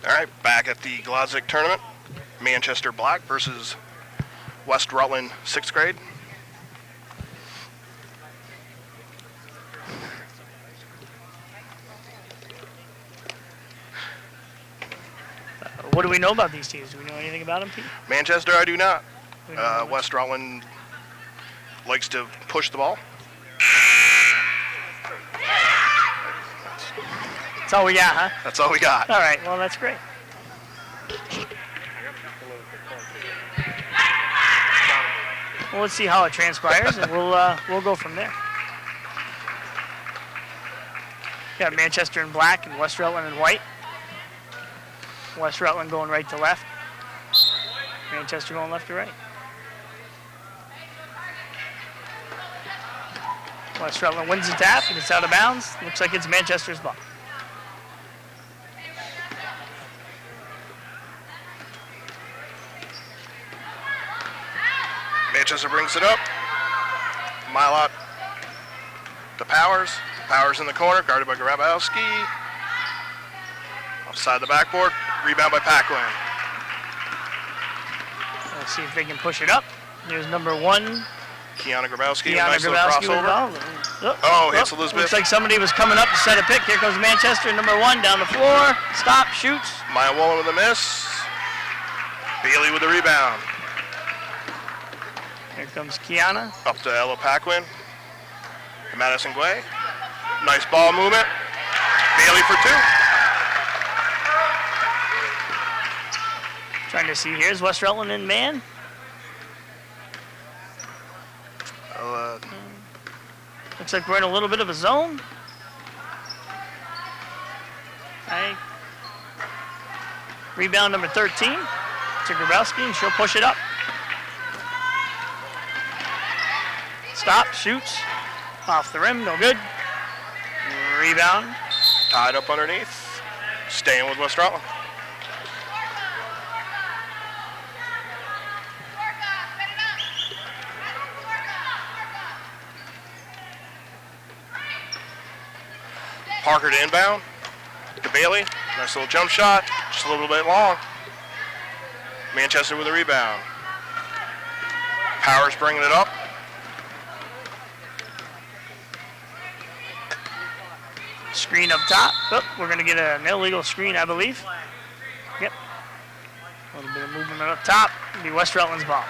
All right, back at the Glodzik tournament. Manchester Black versus West Rutland 6th grade. What do we know about these teams? Do we know anything about them, Pete? Manchester, I do not. West Rutland likes to push the ball. That's all we got, huh? That's all we got. All right, well, that's great. Well, let's see how it transpires, and we'll go from there. Got Manchester in black and West Rutland in white. West Rutland going right to left. Manchester going left to right. West Rutland wins the tap and it's out of bounds. Looks like it's Manchester's ball. Manchester brings it up. Milot to Powers. Powers in the corner, guarded by Grabowski. Offside the backboard. Rebound by Paquin. Let's see if they can push it up. Here's number 1. Kiana Grabowski. Nice little crossover. Hits Elizabeth. Looks like somebody was coming up to set a pick. Here comes Manchester, number 1, down the floor. Stop, shoots. Maya Wallen with a miss. Bailey with the rebound. Here comes Kiana. Up to Ella Paquin. To Madison Guay. Nice ball movement. Bailey for 2. Trying to see, here's West Rutland in man. Looks like we're in a little bit of a zone. Rebound number 13 to Grabowski, and she'll push it up. Stop, shoots, off the rim, no good. Rebound. Tied up underneath. Staying with West Rutland. Parker to inbound. To Bailey. Nice little jump shot. Just a little bit long. Manchester with a rebound. Powers bringing it up. Screen up top. Oh, we're going to get an illegal screen, I believe. Yep. A little bit of movement up top. It'll be West Rutland's ball.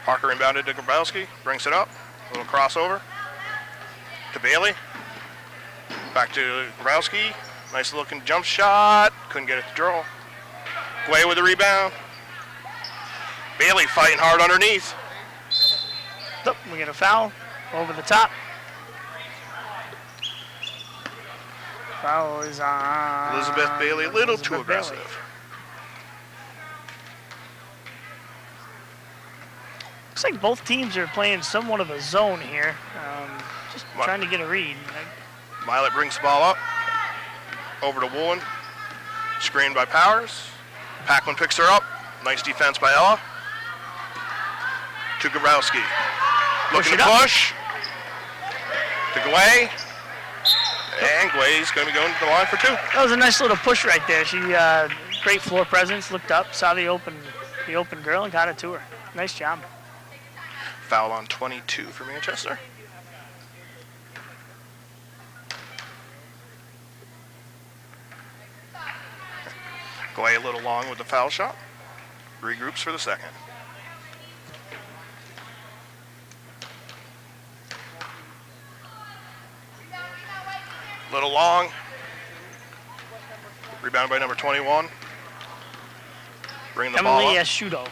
Parker inbounded to Grabowski. Brings it up. A little crossover. To Bailey. Back to Grabowski. Nice looking jump shot. Couldn't get it to draw. Guay with the rebound. Bailey fighting hard underneath. Oh, we get a foul over the top. Foul is on Elizabeth Bailey, a little too aggressive. Bailey. Looks like both teams are playing somewhat of a zone here. Just trying to get a read. Milet brings the ball up. Over to Woolen. Screened by Powers. Paquin picks her up. Nice defense by Ella. To Grabowski. Looking to push. To Guay. And Guay's going to be going to the line for 2. That was a nice little push right there. She great floor presence. Looked up, saw the open girl, and got it to her. Nice job. Foul on 22 for Manchester. Guay a little long with the foul shot. Regroups for the second. Little long. Rebound by number 21. Bring the ball Emily up. Ashudo.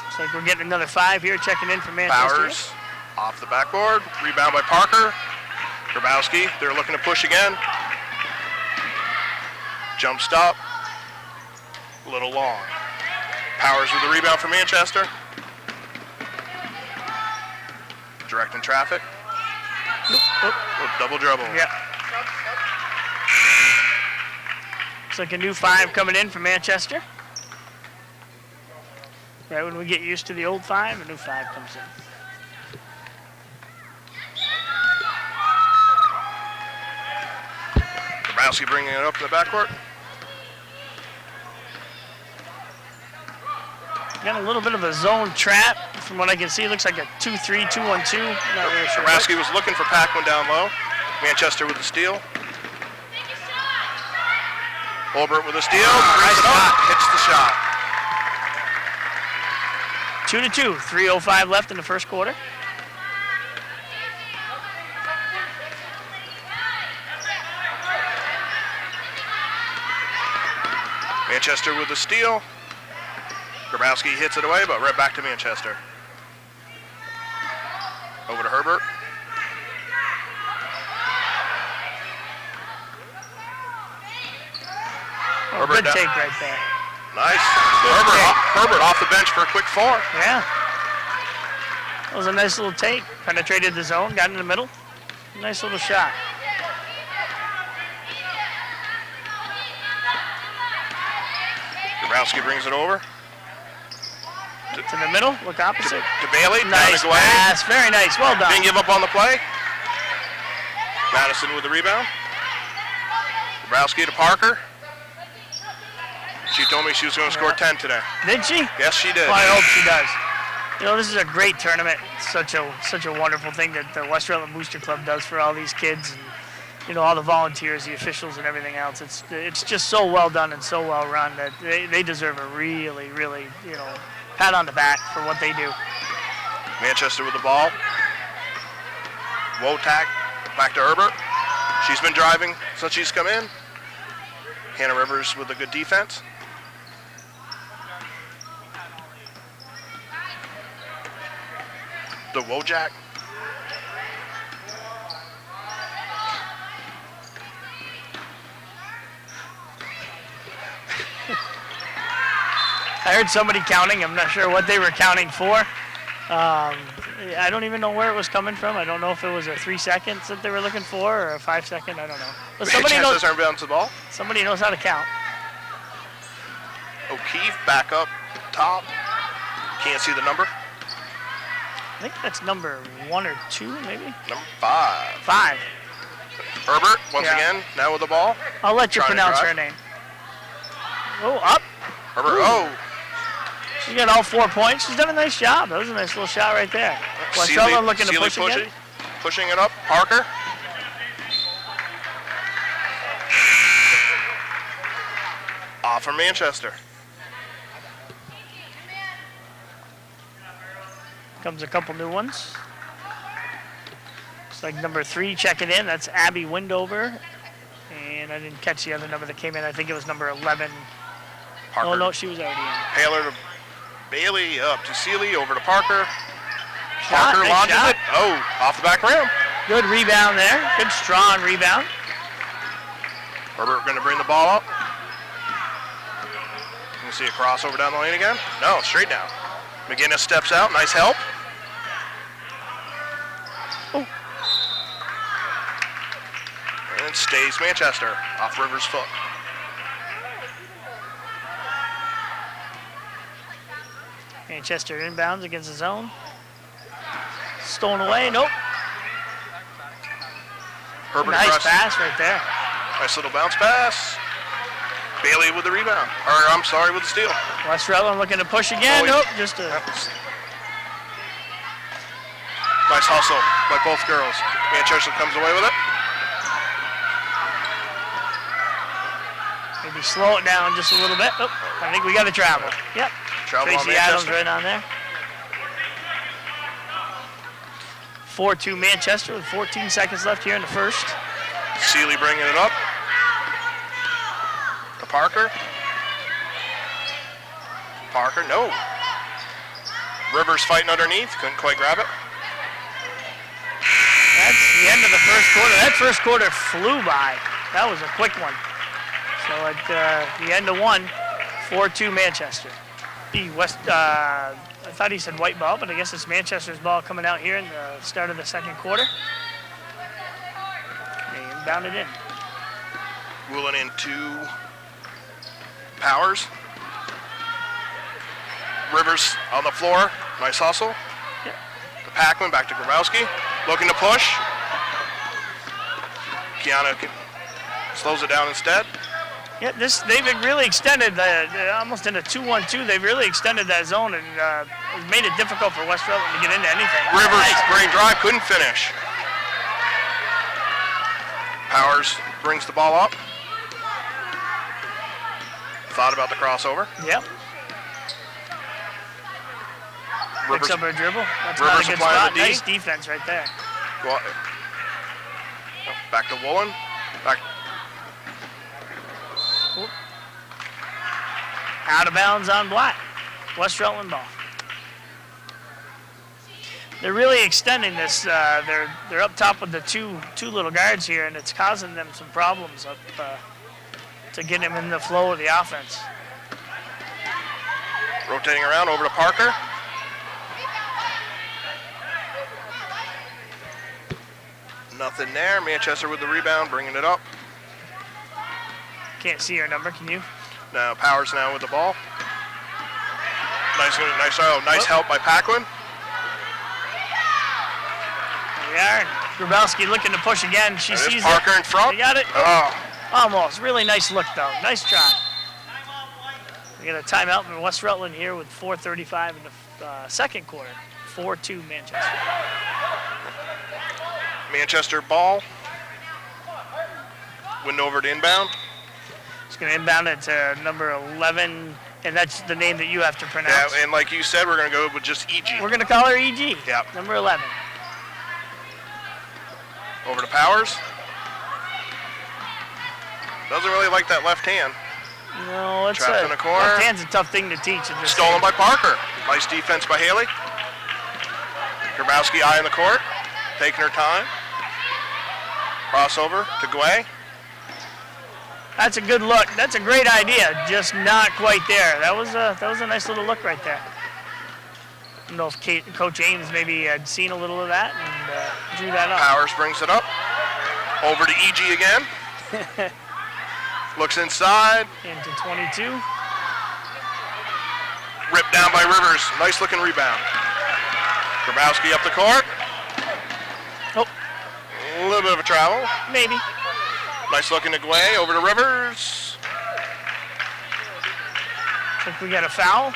Looks like we're getting another 5 here, checking in for Manchester. Powers off the backboard. Rebound by Parker. Grabowski, they're looking to push again. Jump stop. A little long. Powers with the rebound for Manchester. Directing traffic. Double dribble. Yeah. Looks like a new 5 coming in for Manchester. Right when we get used to the old 5, a new 5 comes in. Grabowski bringing it up to the backcourt. Got a little bit of a zone trap. From what I can see, it looks like a 2-3, 2-1-2. Not really sure. Grabowski was looking for Paquin down low. Manchester with the steal. Holbert with a steal. Nice shot. Hits the shot. 2-2. 3:05 left in the first quarter. Manchester with the steal. Grabowski hits it away, but right back to Manchester. Over to Herbert. Oh, good take right there. Nice. Herbert off the bench for a quick 4. Yeah. That was a nice little take. Penetrated the zone, got in the middle. Nice little shot. Grabowski brings it over. It's in the middle, look opposite. To Bailey, nice down and away. Pass, very nice, well done. Didn't give up on the play. Madison with the rebound. Grabowski to Parker. She told me she was going to score 10 today. Did she? Yes, she did. Well, I hope she does. You know, this is a great tournament. It's such a wonderful thing that the West Rutland Booster Club does for all these kids, and you know, all the volunteers, the officials, and everything else. It's just so well done and so well run that they deserve a really, really, you know, pat on the back for what they do. Manchester with the ball. Wotak back to Herbert. She's been driving since she's come in. Hannah Rivers with a good defense. The Wojak. I heard somebody counting. I'm not sure what they were counting for. I don't even know where it was coming from. I don't know if it was a 3 seconds that they were looking for or a 5 second. I don't know. But somebody knows. Bounce the ball. Somebody knows how to count. O'Keefe back up top. Can't see the number. I think that's number 1 or 2, maybe. Number 5. 5. Herbert once again now with the ball. I'll let you pronounce her name. Oh, up. Herbert. Ooh. Oh. She got all 4 points. She's done a nice job. That was a nice little shot right there. West Rutland looking to push again. Pushing it up. Parker. Off for Manchester. Comes a couple new ones. Looks like number 3 checking in. That's Abby Windover. And I didn't catch the other number that came in. I think it was number 11. Parker. Oh, no, she was already in. Taylor to Bailey, up to Seeley, over to Parker. Shot, Parker nice launches shot. it. Oh, off the back rim. Good rebound there. Good strong rebound. Herbert going to bring the ball up. You can see a crossover down the lane again. No, straight down. McGinnis steps out. Nice help. Oh. And stays Manchester off Rivers' foot. Manchester inbounds against the zone. Stolen away. Nope. Herbert nice pass right there. Nice little bounce pass. Bailey with the rebound. Or, I'm sorry, with the steal. West Rutland looking to push again. Nope. Just a... Nice hustle by both girls. Manchester comes away with it. Maybe slow it down just a little bit. Oh, I think we got to travel. Yep. Travel Tracy Adams right on there. 4-2 Manchester with 14 seconds left here in the first. Seeley bringing it up. To Parker. Parker, no. Rivers fighting underneath, couldn't quite grab it. That's the end of the first quarter. That first quarter flew by. That was a quick one. So at the end of one, 4-2 Manchester. The West, I thought he said white ball, but I guess it's Manchester's ball coming out here in the start of the second quarter. They inbounded in. Wheeling in 2 Powers. Rivers on the floor. Nice hustle. Yep. To Packman, back to Grabowski. Looking to push. Kiana slows it down instead. Yeah, they've really extended almost in a 2-1-2. They've really extended that zone and made it difficult for West Rutland to get into anything. Rivers, Nice. great drive, couldn't finish. Powers brings the ball up. Thought about the crossover. Yep. Picks up a dribble. That's not a Rivers good applying spot. the D. Nice defense right there. Well, back to Woolen. Back. Out of bounds on Black. West Rutland ball. They're really extending this. They're up top with the two little guards here, and it's causing them some problems up to get him in the flow of the offense. Rotating around over to Parker. Nothing there. Manchester with the rebound, bringing it up. Can't see your number, can you? Now Powers now with the ball. Nice help by Paquin. There we are. Grabowski looking to push again. She sees Parker in front. They got it. Oh. Almost. Really nice look, though. Nice try. We got a timeout from West Rutland here with 4:35 in the second quarter. 4-2 Manchester. Manchester ball. Wind over to inbound. It's going to inbound it to number 11, and that's the name that you have to pronounce. Yeah, and like you said, we're going to go with just EG. We're going to call her EG. Yep. Number 11. Over to Powers. Doesn't really like that left hand. No, it's trapped in the corner. Left hand's a tough thing to teach. Stolen by Parker. Nice defense by Haley. Grabowski eye in the court, taking her time. Crossover to Guay. That's a good look. That's a great idea. Just not quite there. That was a nice little look right there. I don't know if Coach Ames maybe had seen a little of that and drew that up. Powers brings it up. Over to EG again. Looks inside. Into 22. Ripped down by Rivers. Nice looking rebound. Grabowski up the court. Oh. A little bit of a travel. Maybe. Nice looking to Guay. Over to Rivers. Think we got a foul.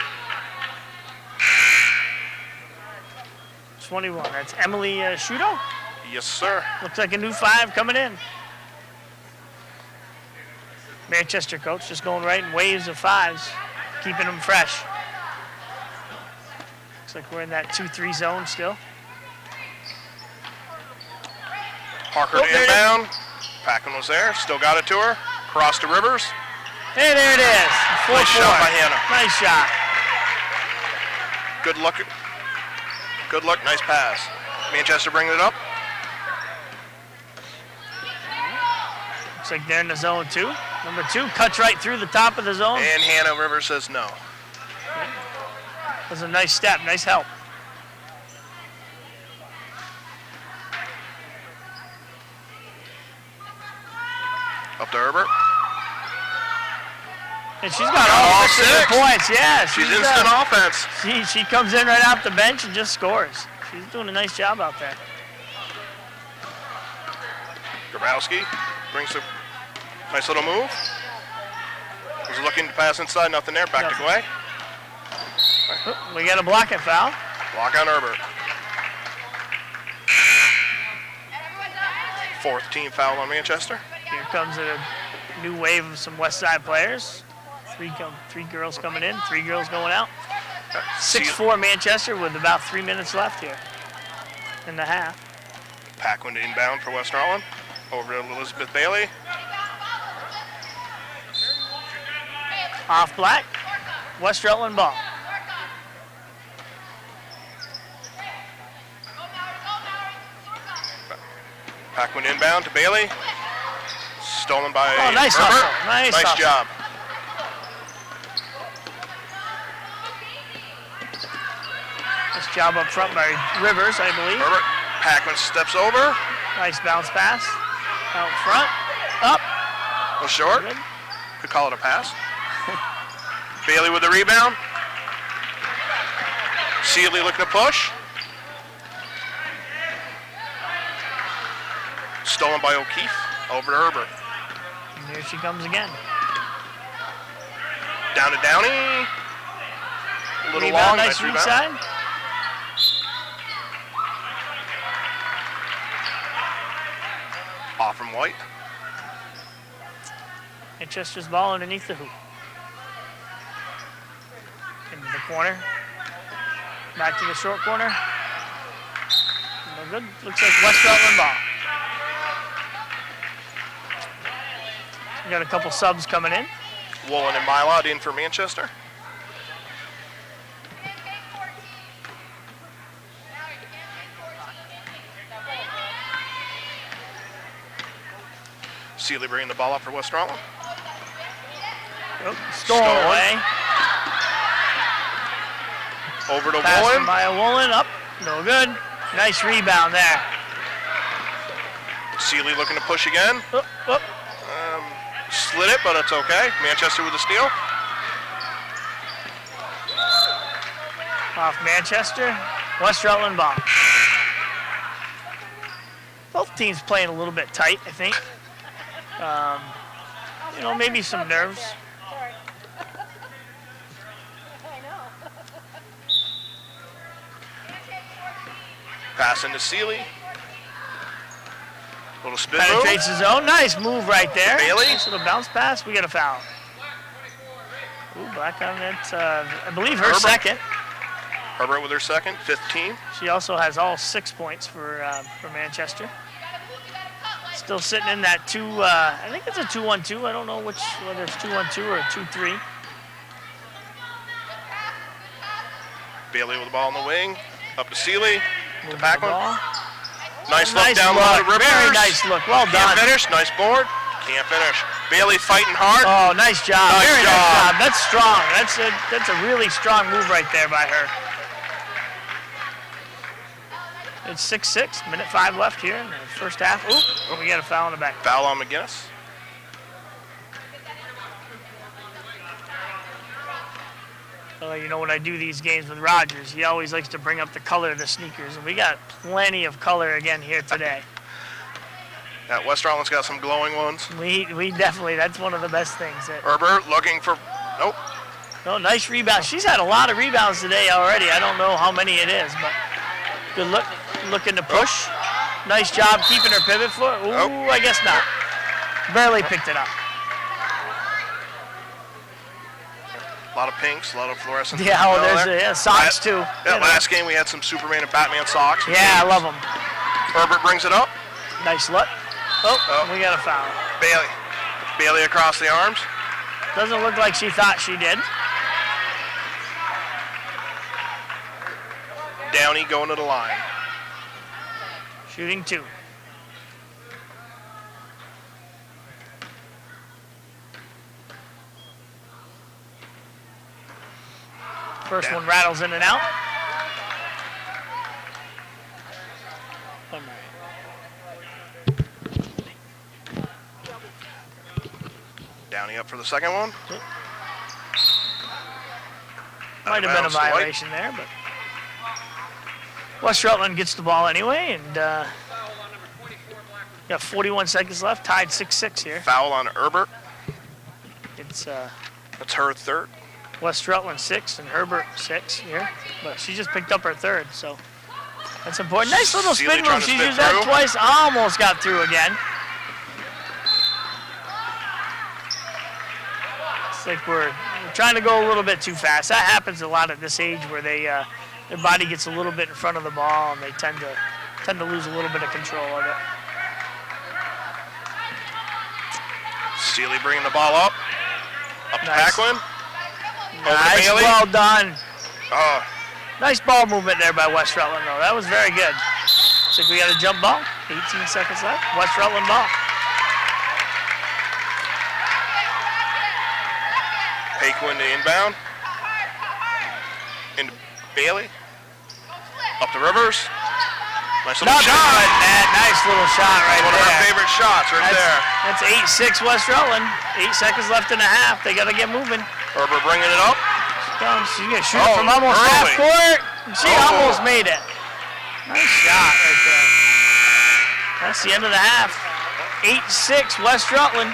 21. That's Emily Shudo. Yes, sir. Looks like a new 5 coming in. Manchester coach just going right in waves of 5s, keeping them fresh. Looks like we're in that 2-3 zone still. Parker to inbound. Paquin was there. Still got it to her. Cross to Rivers. Hey, there it is. 4-4. Nice shot by Hannah. Nice shot. Good look. Good look. Nice pass. Manchester bringing it up. Looks like they're in the zone 2. Number 2 cuts right through the top of the zone. And Hannah Rivers says no. That was a nice step. Nice help. Up to Herbert. And she's got all 6 of the points. Yeah, she's instant offense. She comes in right off the bench and just scores. She's doing a nice job out there. Grabowski brings a nice little move. Was looking to pass inside, nothing there. Back to Guay. Oh, we got a blocking foul. Block on Herbert. 4th team foul on Manchester. Here comes a new wave of some West Side players. Three girls coming in, 3 girls going out. 6-4 Manchester with about 3 minutes left here in the half. Paquin to inbound for West Rutland. Over to Elizabeth Bailey. Off Black. West Rutland ball. Paquin inbound to Bailey. Stolen by nice Herbert. hustle. Nice hustle. Job. Nice job up front by Rivers, I believe. Herbert. Paquin steps over. Nice bounce pass. Out front. Up. A short. Good. Could call it a pass. Bailey with the rebound. Seeley looking to push. Stolen by O'Keefe. Over to Herbert. And here she comes again. Down to Downey. A little Rebound, long. nice weak side. Off from White. Manchester's ball underneath the hoop. Into the corner. Back to the short corner. No good. Looks like West Rutland ball. We got a couple subs coming in. Woolen and Mylod in for Manchester. Seeley bringing the ball up for West Rutland. Oh, stolen away. Over to Pass Woolen. by Woolen. Up. No good. Nice rebound there. Seeley looking to push again. Up. Slid it, but it's okay. Manchester with a steal. Off Manchester. West Rutland ball. Both teams playing a little bit tight, I think. You know, maybe some nerves. Pass into Seeley. Little spin move. Penetrates the zone. Nice move right there. Bailey. Nice little bounce pass. We got a foul. Ooh, black on it. I believe her second. Herbert with her second, 15. She also has all 6 points for Manchester. Still sitting in that I think it's a 2-1-2. I don't know whether it's 2-1-2 or a 2-3. Bailey with the ball in the wing. Up to Seeley. To Moving the Backlund. ball. Nice look down low to Rivers. Very nice look. Well done. Can't finish. Nice board. Can't finish. Bailey fighting hard. Oh, nice job. Nice Very job. nice job. That's strong. That's a really strong move right there by her. It's 6-6. Minute 5 left here in the first half. Ooh, we got a foul in the back. Foul on McGinnis. You know, when I do these games with Rogers, he always likes to bring up the color of the sneakers, and we got plenty of color again here today. Yeah, West Rutland's got some glowing ones. We definitely, that's one of the best things. Herbert looking for, nope. No, nice rebound. She's had a lot of rebounds today already. I don't know how many it is, but good look, looking to push. Nice job keeping her pivot foot. Ooh, I guess not. Barely picked it up. A lot of pinks, a lot of fluorescent. Yeah, there's socks too. Last game we had some Superman and Batman socks. Yeah, I love them. Herbert brings it up. Nice look. Oh, we got a foul. Bailey across the arms. Doesn't look like she thought she did. Downey going to the line. Shooting 2. First one rattles in and out. Downey up for the second one. Might have been a violation there, but West Rutland gets the ball anyway, and got 41 seconds left, tied 6-6 here. Foul on Herbert. It's that's her third. West Rutland 6 and Herbert 6 here, but she just picked up her third, so that's important. Nice little spin move. She's used that twice, almost got through again. It's like we're trying to go a little bit too fast. That happens a lot at this age where their body gets a little bit in front of the ball and they tend to lose a little bit of control of it. Seeley bringing the ball up to Backlund. Nice, well done. Oh. Nice ball movement there by West Rutland, though. That was very good. Looks like we got a jump ball. 18 seconds left. West Rutland ball. Paquin to inbound. Into Bailey. Up the Rivers. Nice little shot. Nice little shot right there. One of our favorite shots right there. That's 8-6 West Rutland. 8 seconds left in the half. They got to get moving. Herbert bringing it up. comes. She's going to shoot it from almost half early. court. She almost made it. Nice shot right there. That's the end of the half. 8-6 West Rutland.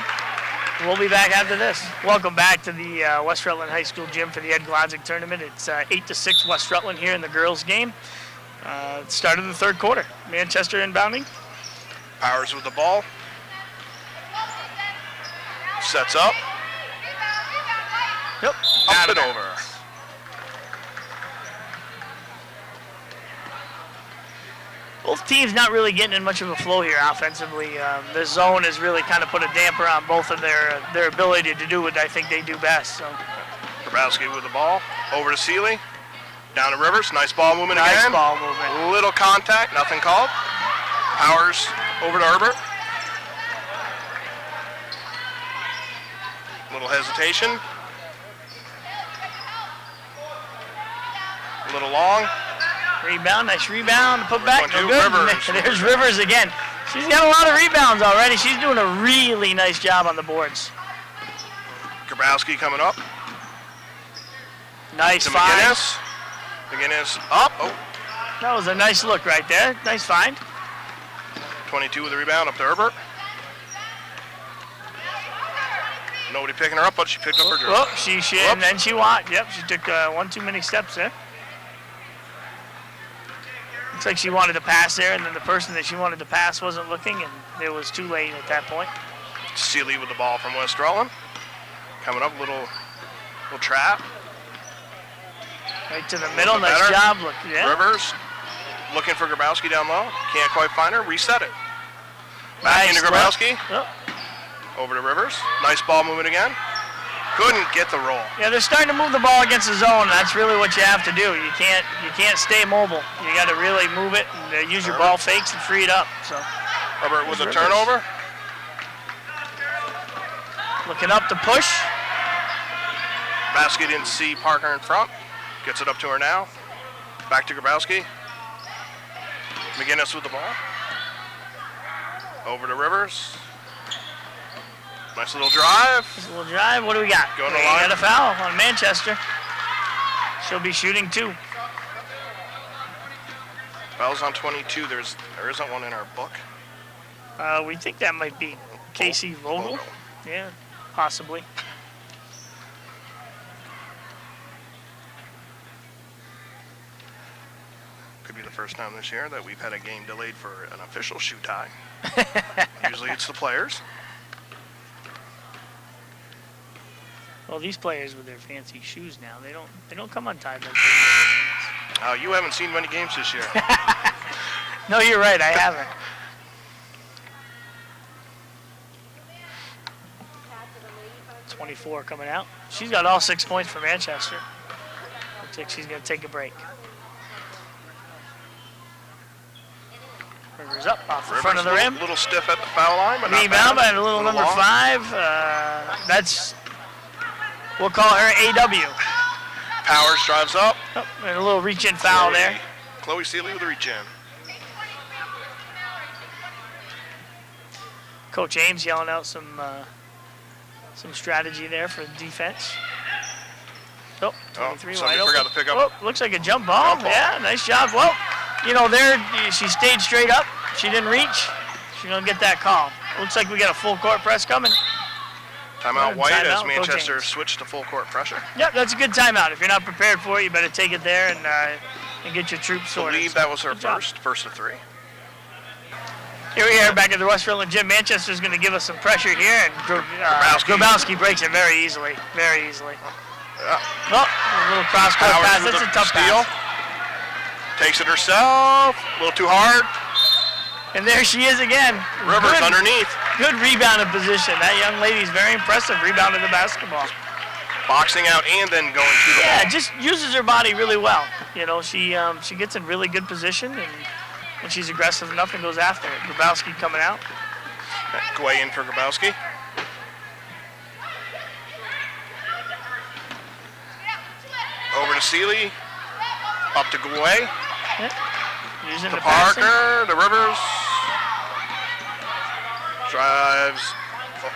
We'll be back after this. Welcome back to the West Rutland High School gym for the Ed-Glodzik tournament. It's 8-6 West Rutland here in the girls' game. Start of the third quarter. Manchester inbounding. Powers with the ball. Sets up. Yep. Up and over. Both teams not really getting in much of a flow here offensively. The zone has really kind of put a damper on both of their ability to do what I think they do best. So. Grabowski with the ball. Over to Seeley. Down to Rivers. Nice ball movement again. Nice ball movement. Little contact. Nothing called. Powers over to Herbert. Little hesitation. A little long. Rebound, nice rebound, put back, no good. Rivers. There's Rivers again. She's got a lot of rebounds already. She's doing a really nice job on the boards. Grabowski coming up. Nice To find. McGinnis. McGinnis up. Oh, That was a nice look right there. Nice find. 22 with the rebound up to Herbert. Nobody picking her up, but she picked up her dribble. Oh, she and then she walked. Yep, she took one too many steps there. Looks like she wanted to pass there, and then the person that she wanted to pass wasn't looking, and it was too late at that point. Seeley with the ball from West Rutland. Coming up, little trap. Right to the middle, bit nice better. job. Look, yeah. Rivers looking for Grabowski down low. Can't quite find her. Reset it. Back Nice into look. Grabowski. Oh. Over to Rivers. Nice ball movement again. Couldn't get the roll. Yeah, they're starting to move the ball against the zone. That's really what you have to do. You can't stay mobile. You got to really move it and use your ball fakes and free it up. So Herbert with a Rivers. turnover. looking up to push. Grabowski didn't see Parker in front. Gets it up to her now. Back to Grabowski. McGinnis with the ball. Over to Rivers. Nice little drive. Just a little drive. What do we got? Going to We line. got a foul on Manchester. She'll be shooting 2. Fouls on 22. There isn't one in our book. We think that might be Casey Vogel. Vogel. Yeah, possibly. Could be the first time this year that we've had a game delayed for an official shoe tie. Usually it's the players. Well, these players with their fancy shoes now, they don't come untied like this. You haven't seen many games this year. No, you're right. I haven't. .24 coming out. She's got all 6 points for Manchester. Looks like she's going to take a break. Rivers up off the front of the rim. A little stiff at the foul line, but not Rebound bad. by a little number long. 5. We'll call her AW. Powers drives up. Oh, and a little reach-in foul there. Chloe Seeley with a reach in. Coach Ames yelling out some strategy there for defense. Oh, 23 somebody wide open. forgot to pick up. Oh, looks like a jump ball. Jump ball. Yeah, nice job. Well, you know, there she stayed straight up. She didn't reach. She don't get that call. Looks like we got a full court press coming. Timeout White Timeout, as Coach Manchester Ames. switched to full court pressure. Yep, that's a good timeout. If you're not prepared for it, you better take it there and get your troops I sorted. believe that was her Good job. first of 3. Here we are back at the West Rutland gym. Manchester's going to give us some pressure here, and Grabowski breaks it very easily. Very easily. Yeah. Oh, a little cross-court Powers pass. with That's a the tough steal. pass. Takes it herself. A little too hard. And there she is again. Rivers underneath. Good rebounding position. That young lady's very impressive. Rebounded the basketball. Boxing out and then going to the Yeah, ball. just uses her body really well. You know, she gets in really good position, and when she's aggressive enough and goes after it. Grabowski coming out. Gway in for Grabowski. Over to Seeley. Up to Gway. Yep. Using To the passing. Parker. To Rivers. Drives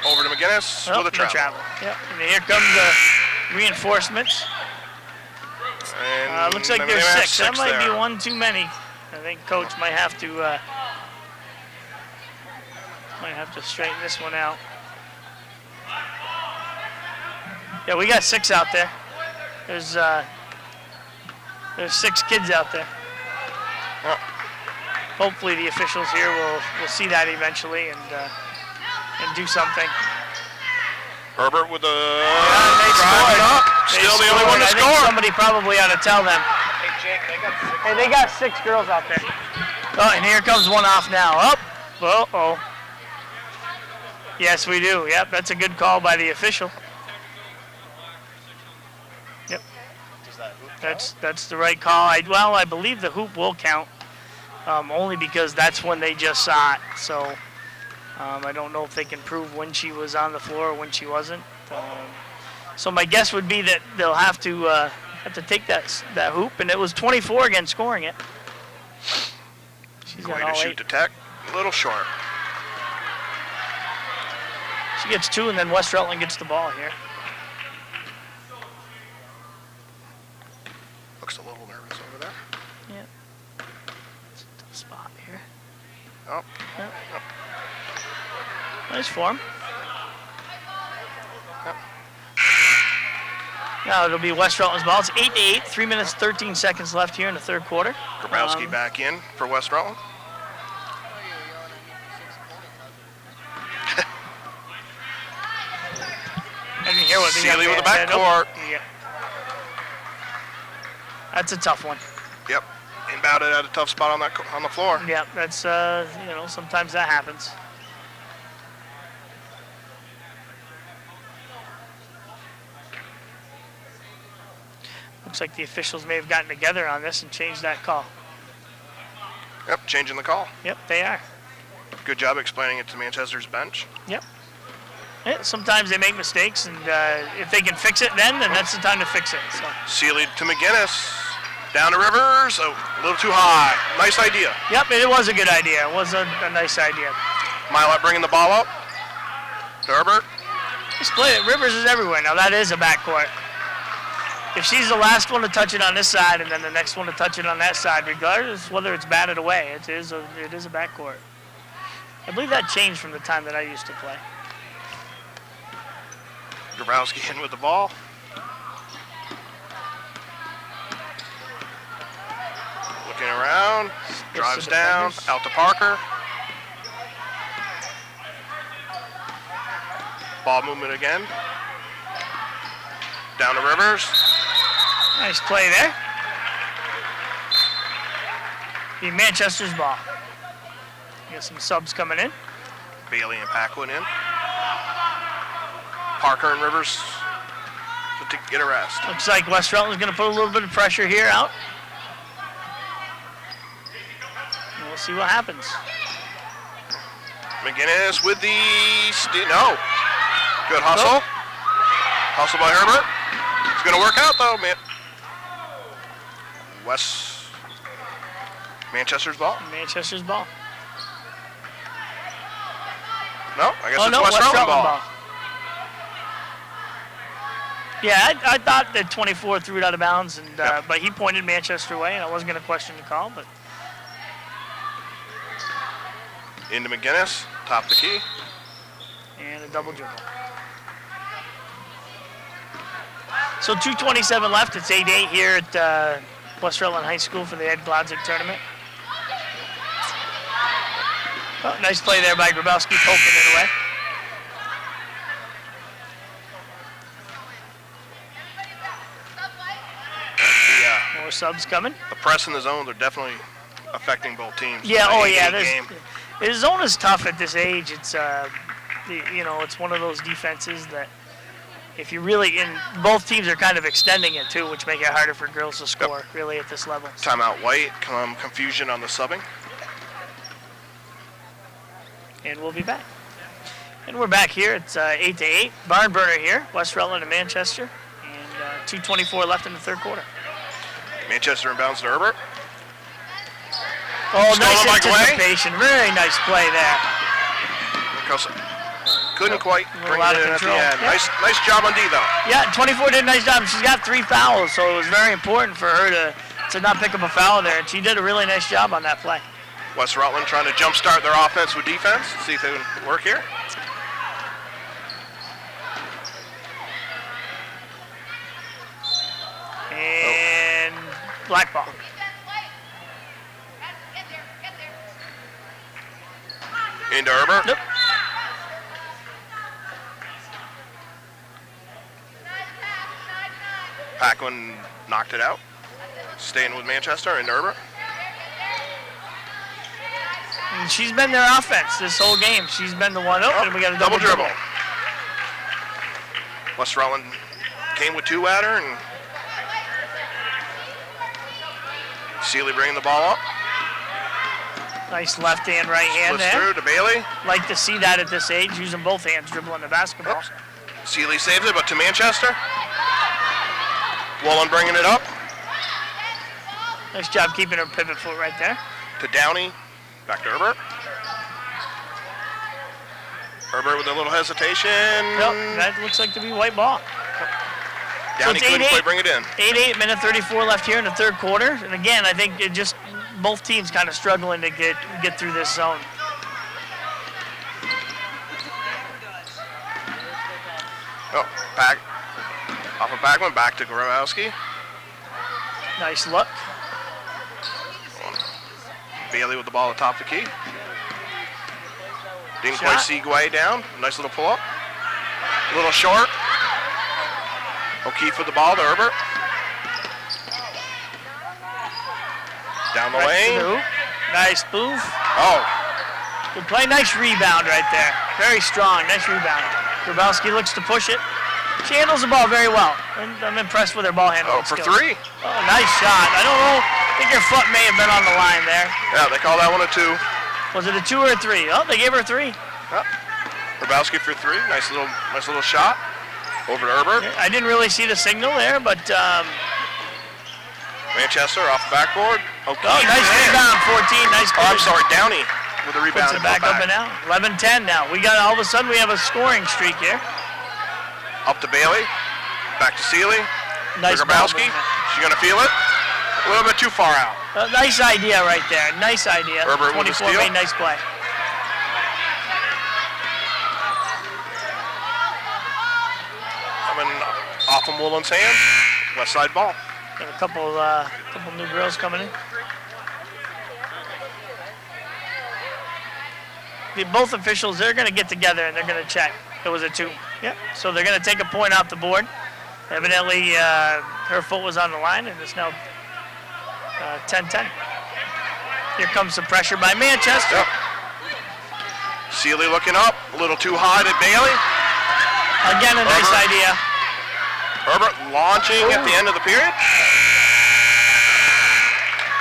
over to McGinnis Oh, with a no travel. Yep. And here comes the reinforcements. And looks like maybe there's they have 6. That might there. be one too many. I think Coach might have to straighten this one out. Yeah, we got 6 out there. There's 6 kids out there. Oh. Hopefully the officials here will see that eventually and do something. Herbert with the They drive scored. up. Still the only one to I think score. somebody probably ought to tell them. Hey, Jake, They got 6 girls out there. Oh, and here comes one off now. Up. Uh-oh. Yes, we do. Yep, that's a good call by the official. Yep. That's the right call. I believe the hoop will count, only because that's when they just saw it. So I don't know if they can prove when she was on the floor or when she wasn't. So my guess would be that they'll have to take that hoop, and it was 24 again scoring it. She's Going got to all shoot 8. the tech. A little short. She gets 2, and then West Rutland gets the ball here. Looks a little nervous over there. Yeah. It's a tough spot here. Oh. Yep. Nice form. Yep. Now it'll be West Rutland's ball. It's 8-8. 3 minutes 13 seconds left here in the third quarter. Grabowski back in for West Rutland. I didn't hear what the Seeley young with the man said. backcourt. Yeah. That's a tough one. Yep. Inbounded at a tough spot on the floor. Yeah, that's sometimes that happens. Looks like the officials may have gotten together on this and changed that call. Yep, changing the call. Yep, they are. Good job explaining it to Manchester's bench. Yep. Yeah, sometimes they make mistakes, and if they can fix it then that's the time to fix it. So. Seeley to McGinnis. Down to Rivers. Oh, a little too high. Nice idea. Yep, it was a good idea. It was a nice idea. Milat bringing the ball up. To Herbert. Just play it. Rivers is everywhere. Now that is a backcourt. If she's the last one to touch it on this side and then the next one to touch it on that side, regardless whether it's batted away, it is a backcourt. I believe that changed from the time that I used to play. Grabowski in with the ball. Looking around. Drives down. Out to Parker. Ball movement again. Down to Rivers. Nice play there. Be Manchester's ball. You got some subs coming in. Bailey and Paquin in. Parker and Rivers to get a rest. Looks like West Rutland's going to put a little bit of pressure here out. And we'll see what happens. McGinnis with the no. Good hustle. Nope. Hustle by Herbert. It's going to work out though, man. Manchester's ball. Manchester's ball. No, I guess it's West Rutland ball. Yeah, I thought that 24 threw it out of bounds, and but he pointed Manchester away, and I wasn't going to question the call. But into McGinnis, top the key. And a double dribble. So 2:27 left. It's 8-8 here at West Rutland High School for the Rewind-Glodzik tournament. Oh, nice play there by Grabowski, poking it away. More subs coming. The press and the zones are definitely affecting both teams. Yeah, oh yeah. Game. The zone is tough at this age. It's it's one of those defenses that if you really both teams are kind of extending it too, which make it harder for girls to score really at this level. Timeout White, confusion on the subbing. And we'll be back. And we're back here. It's 8-8. Barn burner here. West Rutland and Manchester. And 2:24 left in the third quarter. Manchester inbounds to Herbert. Oh, nice anticipation. Very nice play there. couldn't quite bring out it of in at the control. end. Yeah. Nice job on D, though. Yeah, 24 did a nice job. She's got 3 fouls, so it was very important for her to not pick up a foul there, and she did a really nice job on that play. West Rutland trying to jumpstart their offense with defense. See if they can work here. And black ball. Into Herbert. Nope. Paquin knocked it out. Staying with Manchester and Herbert. And she's been their offense this whole game. She's been the one. Oh, and we got a double dribble. West Rutland came with 2 at her, and Seeley bringing the ball up. Nice left hand, right hand Splits there. through to Bailey. Like to see that at this age, using both hands dribbling the basketball. Oops. Seeley saves it, but to Manchester. Woolen bringing it up. Nice job keeping her pivot foot right there. To Downey. Back to Herbert. Herbert with a little hesitation. Nope, that looks like to be white ball. Downey So it's couldn't 8-8. quite bring it in. 8-8, minute 34 left here in the third quarter. And again, I think it just both teams kind of struggling to get through this zone. Oh, off of Paquin, back to Grabowski. Nice look. Bailey with the ball atop the key. Didn't Shot. quite see Guay down. Nice little pull up. A little short. O'Keefe with the ball to Herbert. Down the Right lane. to the hoop. Nice move. Oh, Good play. Nice rebound right there. Very strong. Nice rebound. Grabowski looks to push it. She handles the ball very well. I'm impressed with her ball handling for skills. 3. Oh, nice shot. I don't know. I think her foot may have been on the line there. Yeah, they call that one a 2. Was it a 2 or a 3? Oh, they gave her a 3. Oh. Grabowski for 3. Nice little shot. Over to Herbert. I didn't really see the signal there, but Manchester off the backboard. O'Keefe. oh, nice rebound. 14. Nice. Oh, I'm sorry, Downey with a rebound. Puts it back up and out. 11-10 now. All of a sudden we have a scoring streak here. Up to Bailey. Back to Seeley. Nice Grabowski. She's gonna feel it. A little bit too far out. Nice idea right there. Nice idea. Herbert with the 24 steal. made nice play. Coming off of Woolen's hand. West side ball. Got a couple new girls coming in. Both officials, they're going to get together and they're going to check. It was a 2. Yep. So they're going to take a point off the board. Evidently, her foot was on the line, and it's now 10-10. Here comes some pressure by Manchester. Yep. Seeley looking up. A little too high to Bailey. Again, a nice Herbert. idea. Herbert launching at the end of the period.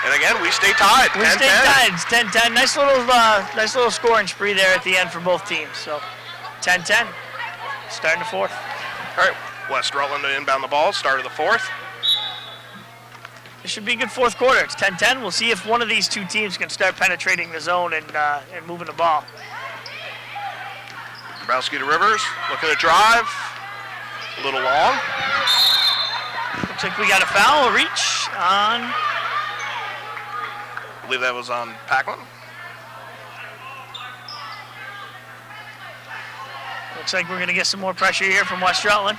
And again, we stay tied. We stay tied. It's 10-10. Nice little scoring spree there at the end for both teams. So 10-10. Starting the fourth. All right, West Rutland to inbound the ball. Start of the fourth. It should be a good fourth quarter. It's 10-10. We'll see if one of these two teams can start penetrating the zone and moving the ball. Grabowski to Rivers. Looking to drive. A little long. Looks like we got a foul, a reach on. I believe that was on Paquin. Looks like we're going to get some more pressure here from West Rutland.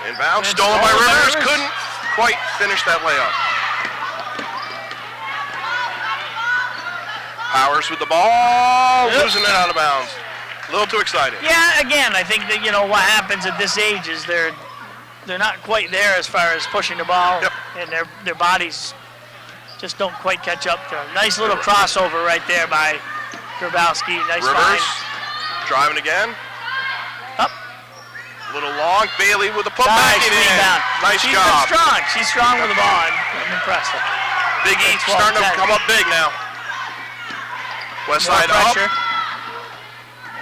Inbound, And stolen by Rivers. Rivers. Couldn't quite finish that layup. Powers with the ball, Yep. losing it out of bounds. A little too excited. Yeah, again, I think that what happens at this age is they're not quite there as far as pushing the ball, Yep. and their bodies just don't quite catch up to them. Nice little crossover right there by Grabowski. Nice Rivers find. driving again. Up. A little long. Bailey with the putback. Nice It in. rebound. Nice She's job. been strong. She's strong with the ball. I'm impressed. Big East That's starting to 12-10. come up big now. West More side pressure. up.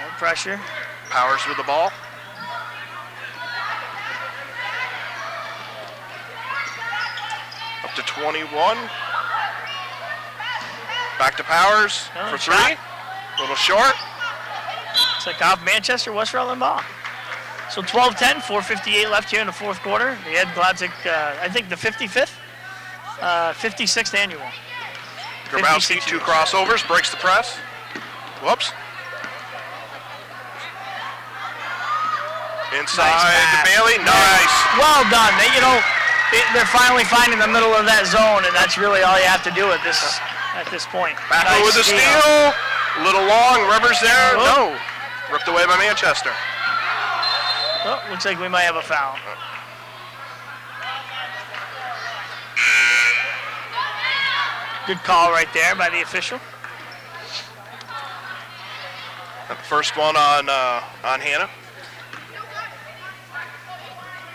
More pressure. Powers with the ball. Up to 21. Back to Powers Oh, for shot. 3. A little short. Looks like off Manchester, West Rutland ball. So 12-10, 4:58 left here in the fourth quarter. The Glodzik, I think the 55th, 56th annual. Grabowski, 2 crossovers, breaks the press. Whoops. Inside to Bailey, nice. Well done. They're finally finding the middle of that zone, and that's really all you have to do at this point. Back with the steal. A little long, Rivers there. No. Ripped away by Manchester. Oh, looks like we might have a foul. Good call right there by the official. First one on Hannah.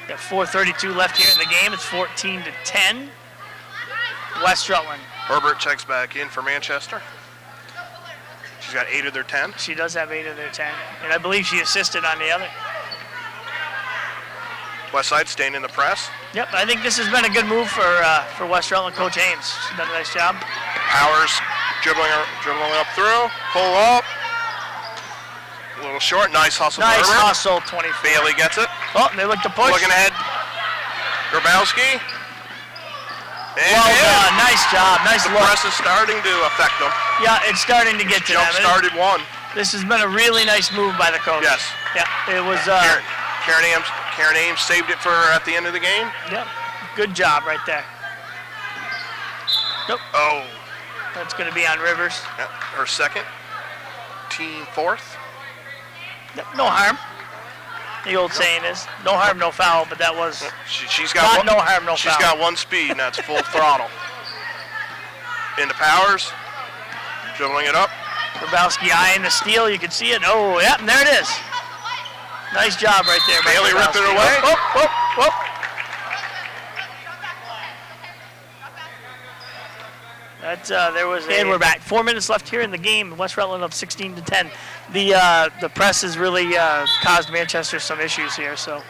Got 4:32 left here in the game. It's 14-10. West Rutland. Herbert checks back in for Manchester. She's got 8 of their 10. She does have 8 of their 10, and I believe she assisted on the other. Westside staying in the press. Yep, I think this has been a good move for West Rutland. Coach Ames, she's done a nice job. Powers dribbling up through, pull up. A little short, nice hustle. Nice Herbert. hustle, 24. Bailey gets it. Oh, they look to push. Looking ahead. Grabowski. Well done, nice job, nice look. The press is starting to affect them. Yeah, it's starting to get to them. Jump-started one. This has been a really nice move by the coach. Yes. Yeah, it was. Karen Ames saved it for at the end of the game. Yep, good job right there. Nope. Oh. That's going to be on Rivers. Yep, her second. Team fourth. Yep, no harm. The old saying is, no harm, no foul, but that was she's got no harm, no foul. She's got one speed, and that's full throttle. Into Powers. Dribbling it up. Grabowski eyeing the steal. You can see it. Oh, yeah, and there it is. Nice job right there. Bailey ripped it away. Whoop. There was and we're back. 4 minutes left here in the game. West Rutland up 16-10. The press has really caused Manchester some issues here, so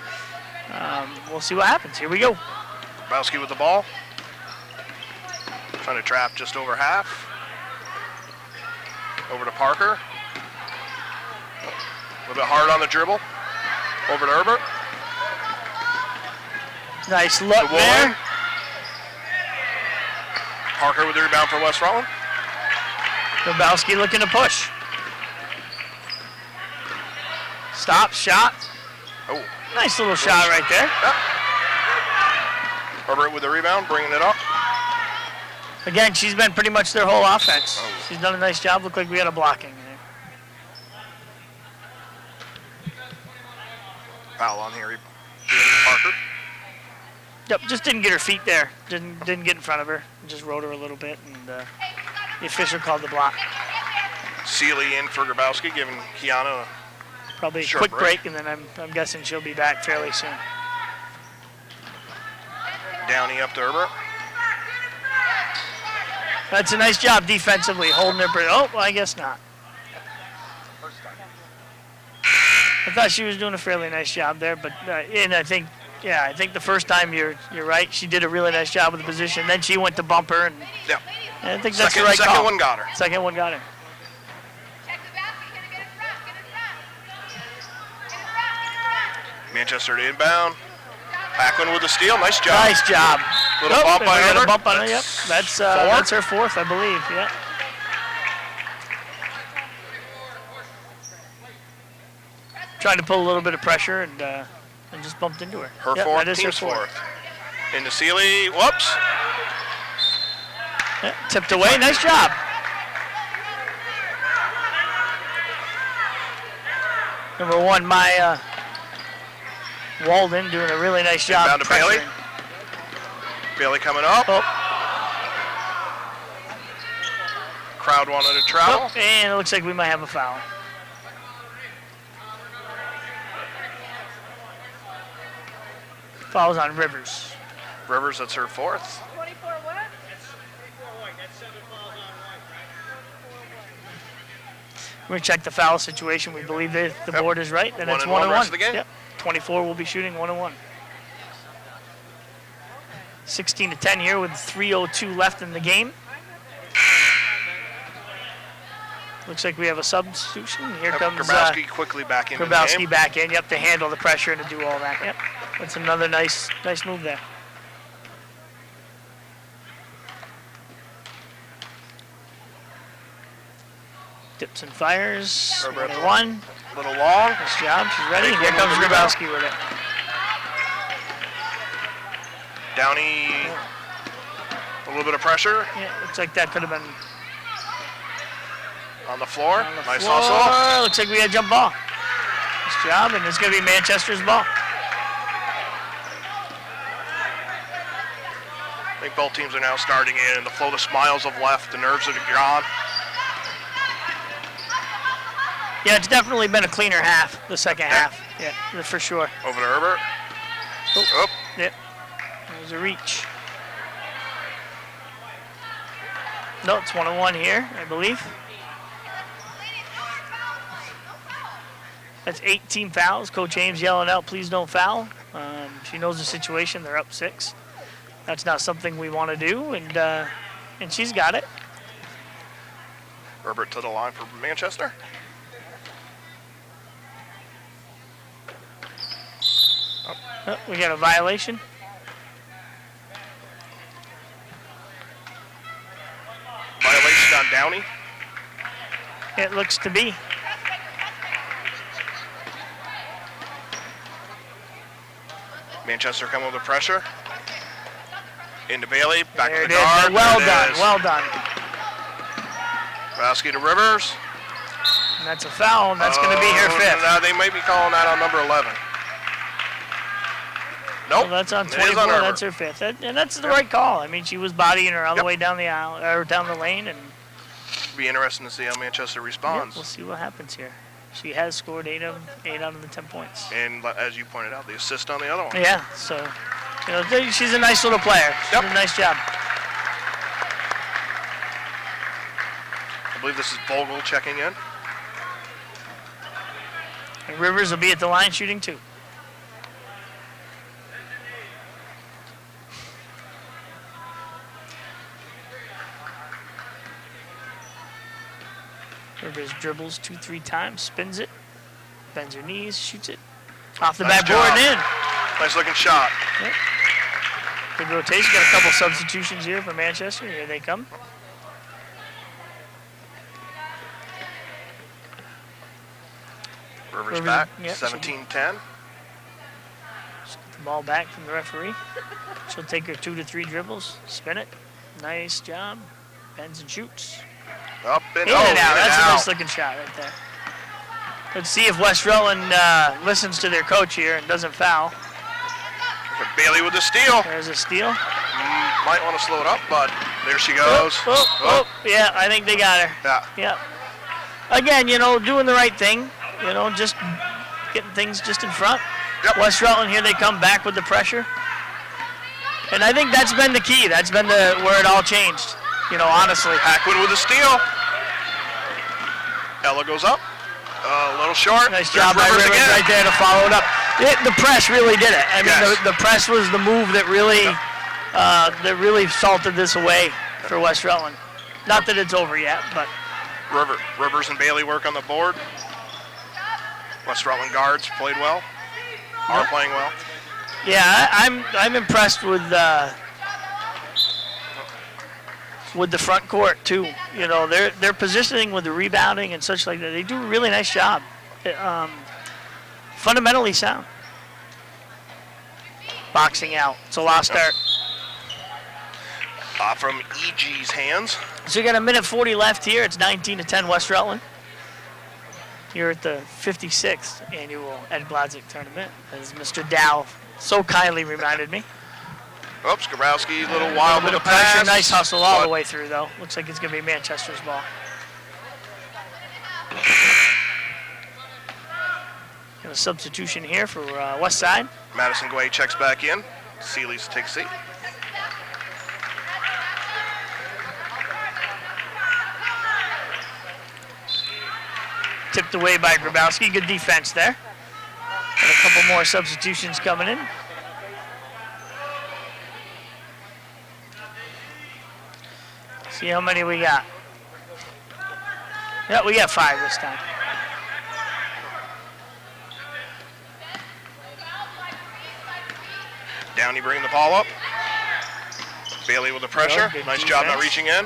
we'll see what happens. Here we go. Grabowski with the ball. Trying to trap just over half. Over to Parker. A little bit hard on the dribble. Over to Herbert. Nice look there. Parker with the rebound for West Rutland. Grabowski looking to push. Stop, shot. Oh. Nice little shot right there. Yep. Herbert with the rebound, bringing it up. Again, she's been pretty much their whole offense. Oh. She's done a nice job. Looked like we had a blocking there. Foul on Harry Parker. Yep, just didn't get her feet there. Didn't get in front of her. Just rode her a little bit, and the official called the block. Seeley in for Grabowski, giving Kiana probably a quick break, and then I'm guessing she'll be back fairly soon. Downey up to Herbert. That's a nice job defensively, holding her. Oh, well, I guess not. I thought she was doing a fairly nice job there, but and I think the first time you're right. She did a really nice job with the position. Then she went to bump her, and I think that's the right call. Second one got her. Second one got her. Manchester to inbound. Paquin with the steal. Nice job. Nice job. Little bump by Herbert. Bump on her. Yep. That's her fourth, I believe. Yeah. Trying to pull a little bit of pressure and just bumped into her. Her fourth, team's fourth. Into Seeley. Whoops. Yeah, tipped away. Nice job. Number 1, Maya Walden doing a really nice job. Down to Bailey. Bailey coming up. Oh. Crowd wanted to travel. Oh, and it looks like we might have a foul. Foul's on Rivers. Rivers, that's her fourth. 24 what? That's 24 white. That's 7 fouls on white, right? We're going to check the foul situation. We believe that the board is right. Then it's 1-1. Rest of the game. Yep. 24 will be shooting 1-1. 16-10 here with 3:02 left in the game. Looks like we have a substitution. Here comes Grabowski quickly back in. Grabowski back in. Yep, to handle the pressure and to do all that. Yep, that's another nice move there. Dips and fires. 1. Little long. Nice job. She's ready. Here comes Grabowski with it. Downey. A little bit of pressure. Yeah, looks like that could have been on the floor. Nice floor. hustle. Looks like we had a jump ball. Nice job, and it's going to be Manchester's ball. I think both teams are now starting in, and the flow, the smiles have left, the nerves are gone. Yeah, it's definitely been a cleaner half, the second half. Yeah, for sure. Over to Herbert. Oh. Yep. There's a reach. No, it's 1-on-1 here, I believe. That's 18 fouls. Coach Ames yelling out, please don't foul. She knows the situation. They're up 6. That's not something we want to do, and she's got it. Herbert to the line for Manchester. Oh, we got a violation. Violation on Downey. It looks to be. Manchester coming with the pressure. Into Bailey, back There to the it is. guard. Well done, well done. Grabowski to Rivers. And that's a foul, and that's going to be her 5th. Now they might be calling that on number 11. Nope. Well, that's on It is 24. on Herbert. That's her 5th, and that's the right call. I mean, she was bodying her all the way down the aisle or down the lane, and Be interesting to see how Manchester responds. we'll see what happens here. She has scored 8 out of the 10 points. And as you pointed out, the assist on the other one. Yeah, so she's a nice little player. She did a nice job. I believe this is Vogel checking in. And Rivers will be at the line shooting 2. Rivers dribbles 2-3 times, spins it, bends her knees, shoots it. Off the Nice backboard job. and in. Nice looking shot. Yep. Good rotation. Got a couple substitutions here for Manchester. Here they come. Rivers back, yep, 17-10. Just get the ball back from the referee. She'll take her 2 to 3 dribbles, spin it. Nice job. Bends and shoots. Up and In and out. in That's and a out. nice looking shot right there. Let's see if West Rutland listens to their coach here and doesn't foul. Bailey with the steal. There's a steal. Might want to slow it up, but there she goes. Yeah, I think they got her. Yeah. Yeah. Again, doing the right thing. Just getting things just in front. Yep. West Rutland, here they come back with the pressure. And I think that's been the key. That's been where it all changed, honestly. Hackwood with a steal. Ella goes up. A little short. Nice There's job by Rivers again. right there to follow it up. The press really did it. I mean, Yes. the press was the move that really salted this away for West Rutland. Not that it's over yet, but Rivers and Bailey work on the board. West Rutland guards played well. Are playing well. yeah, I'm impressed with the front court too. Their positioning with the rebounding and such like that. They do a really nice job. Fundamentally sound. Boxing out. It's a lost start. From EG's hands. So you got 1:40 left here. It's 19-10 West Rutland. Here at the 56th annual Ed-Glodzik tournament, as Mr. Dow so kindly reminded me. Oops, Grabowski, a little wild Bit with of a pass. pressure, nice hustle all But the way through though. Looks like it's gonna be Manchester's ball. Got a substitution here for West Side. Madison Guay checks back in. Seeley's takes seat. Tipped away by Grabowski. Good defense there. Got a couple more substitutions coming in. See how many we got. Yeah, we got 5 this time. Downey bringing the ball up. Bailey with the pressure. Good Nice job not defense. reaching in.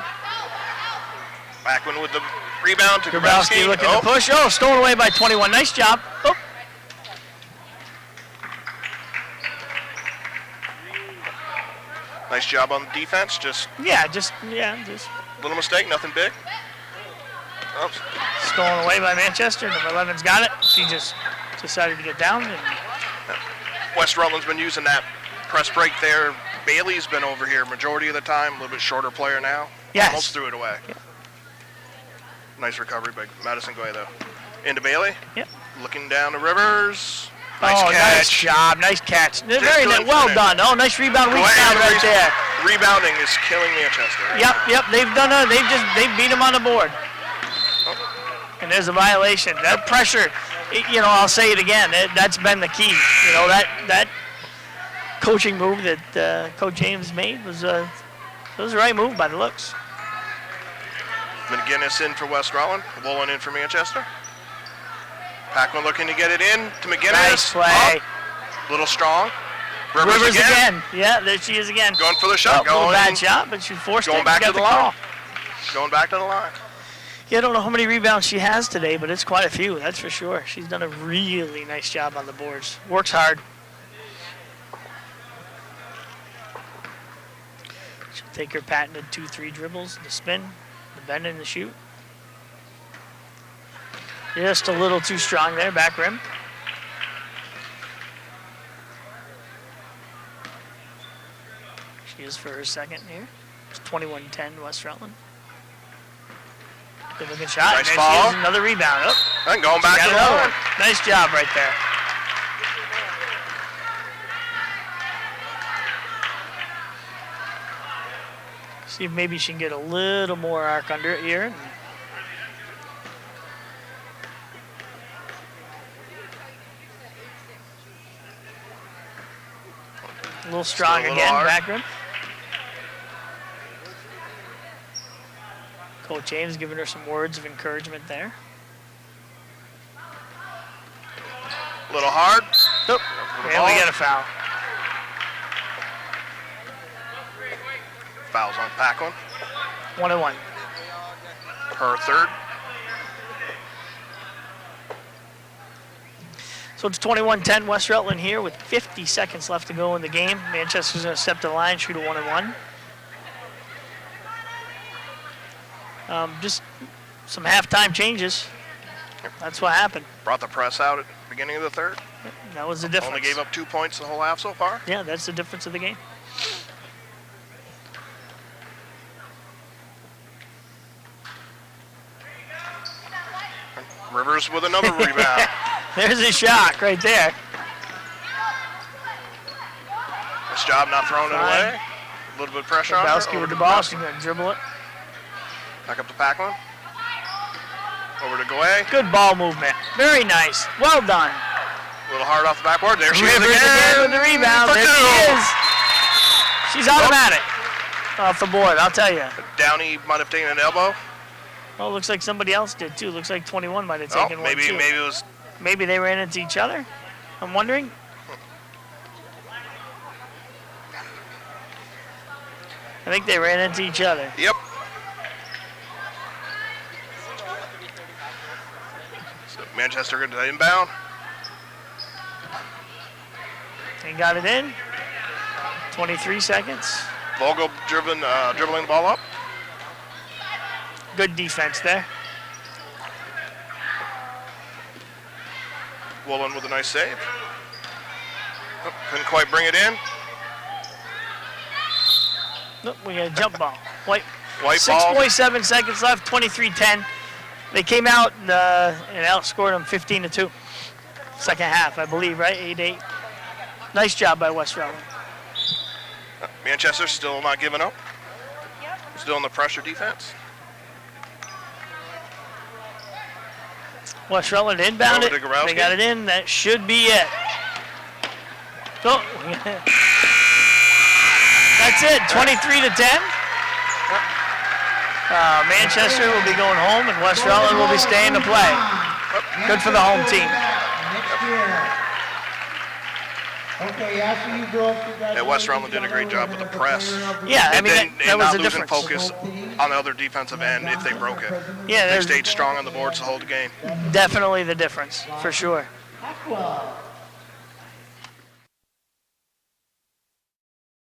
Backman with the rebound to Grabowski Grabowski. looking to push. Oh, stolen away by 21. Nice job. Oh. Nice job on the defense. Just Just little mistake, nothing big. Oops. stolen away by Manchester. Number 11's got it. She just decided to get down. And West Rutland's been using that press break there. Bailey's been over here majority of the time. A little bit shorter player now. Yes. Almost threw it away. Yeah. Nice recovery by Madison Goy, though. Into Bailey. Yep. Looking down to Rivers. Nice oh, catch. nice job. Nice catch. Very couldn't nice. Well finish. done. Oh, nice rebound. Weak side right there. Rebounding is killing Manchester. Yep. They've beat him on the board. And there's a violation. That pressure, I'll say it again. That's been the key. That coaching move that Coach James made was the right move by the looks. McGinnis in for West Rutland. Woolen in for Manchester. Packman looking to get it in to McGinnis. Nice play. Oh, little strong. Rivers again. Yeah, there she is again. Going for the shot. A little bad shot, but she forced it. Going back to the line. Call. Going back to the line. Yeah, I don't know how many rebounds she has today, but it's quite a few, that's for sure. She's done a really nice job on the boards. Works hard. She'll take her patented 2-3 dribbles, the spin, the bend, and the shoot. Just a little too strong there, back rim. She is for her second here. It's 21-10 West Rutland. Good looking shot. Nice and follow. she has another rebound. Oh, And going back to the another line. one. Nice job right there. See if maybe she can get a little more arc under it here. A little strong Still a little again, hard. back rim. Coach James giving her some words of encouragement there. A little hard. Nope. And we get a foul. Fouls on Packman. 1-1. Her third. So it's 21-10 West Rutland here with 50 seconds left to go in the game. Manchester's going to step to the line, shoot a 1-1. Just some halftime changes. That's what happened. Brought the press out at the beginning of the third. That was the difference. Only gave up 2 points the whole half so far. Yeah, that's the difference of the game. Rivers with another rebound. There's a shot right there. Nice job not throwing it away. A little bit of pressure on her. Grabowski Over with to the ball. Grabowski. She's going to dribble it. Back up to Packman. Over to Goy. Good ball movement. Very nice. Well done. A little hard off the backboard. There she is Rivers again with the rebound. For There two. she is. She's automatic off the board, I'll tell you. Downey might have taken an elbow. Oh, looks like somebody else did too. Looks like 21 might have Oh, taken maybe one too. it was. Maybe they ran into each other. I'm wondering. I think they ran into each other. Yep. So Manchester going to inbound. They got it in. 23 seconds. Vogel dribbling the ball up. Good defense there. Woolen with a nice save. Oh, couldn't quite bring it in. Look, we got a jump ball. White White ball. 6.7 seconds left, 23-10. They came out and outscored them 15-2. Second half, I believe, right? 8-8. Nice job by West Rutland. Manchester still not giving up. Still in the pressure defense. West Rutland inbound it. Over to Grabowski. They got it in. That should be it. Oh. That's it. 23-10. Manchester will be going home, and West Rutland will be staying to play. Good for the home team. Next year. Okay, after you broke, Yeah, West Rutland did a great job with the press. Yeah, I mean, that was not the losing difference. focus on the other defensive end if they broke it. Yeah, They there's stayed strong on the boards the whole game. definitely the difference, for sure. Aqua.